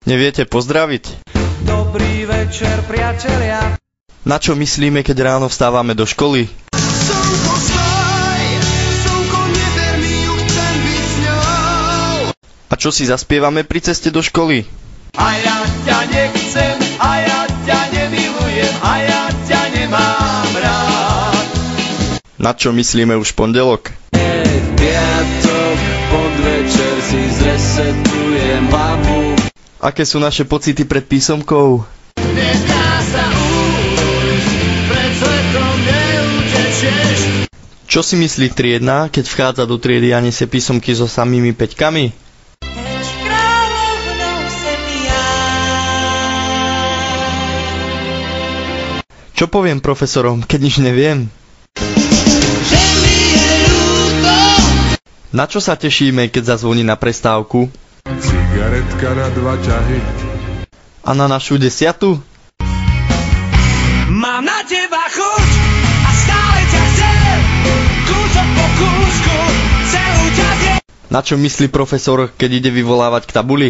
Neviete pozdraviť? Dobrý večer, priatelia. Na čo myslíme, keď ráno vstávame do školy? Slnko vstaj, slnko neber mi ju, chcem byť s ňou. A čo si zaspievame pri ceste do školy? A ja ťa nechcem, a ja ťa nemilujem, a ja ťa nemám rád. Na čo myslíme už pondelok? Piatok, podvečer si zresetujem hlavu. Aké sú naše pocity pred písomkou? Nedá sa ujsť, pred svetom neutečieš. Čo si myslí triedna, keď vchádza do triedy a nesie písomky so samými peťkami? Čo poviem profesorom, keď nič neviem? Na čo sa tešíme, keď zazvoní na prestávku? Cigaretka na 2 ťahy. A na našu 10? Mám na teba chuť a stále ťa chcem, kúsok po kúsku, celú ťa zjem. Na čo myslí profesor, keď ide vyvolávať k tabuli?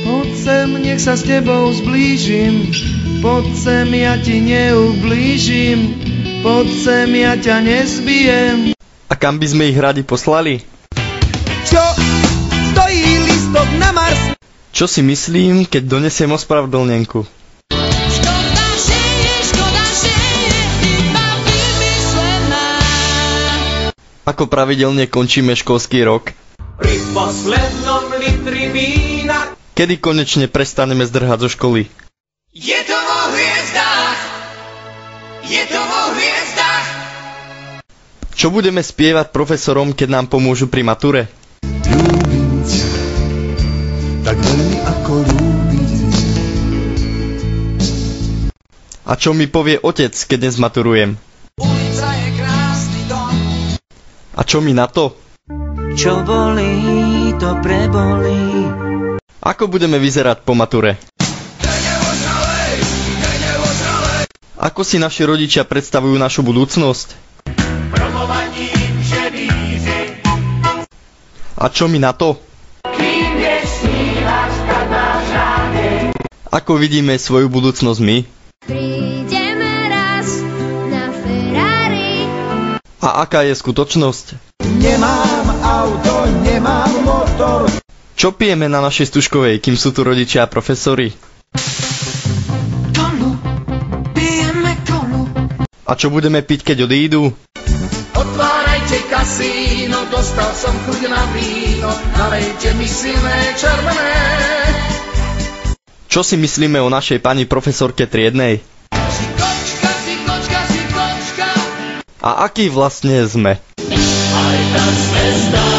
Poď sem, nech sa s tebou zblížim, poď sem, ja ti neublížim, poď sem, ja ťa nezbijem. A kam by sme ich radi poslali? Čo stojí lístok na Mars? Čo si myslím, keď donesiem ospravedlnenku? Škoda, že je iba vymyslená. Ako pravidelne končíme školský rok? Pri poslednom litri vína. Kedy konečne prestaneme zdrhať zo školy? Je to vo hviezdách, je to vo hviezdách. Čo budeme spievať profesorom, keď nám pomôžu pri mature? Ľúbim ťa, tak veľmi ako ľúbiť. A čo mi povie otec, keď dnes maturujem? Ulica je krásny dom. A čo mi na to? Čo bolí, to prebolí. Ako budeme vyzerať po mature? Ako si naši rodičia predstavujú našu budúcnosť? Promovaním ževízy. A čo mi na to? Kým nesnívaš, tak máš nádej. Ako vidíme svoju budúcnosť my? Prídeme raz na Ferrari. A aká je skutočnosť? Nemám auto, nemám motor. Čo pijeme na našej stužkovej, kým sú tu rodičia a profesori? Kolu, pijeme kolu. A čo budeme piť, keď odídu? Otvárajte kasíno, dostal som chuť na víno, nalejte mi silné červené. Čo si myslíme o našej pani profesorke triednej? Kočka, si kočka. A aký vlastne sme? Aj tak sme stáli.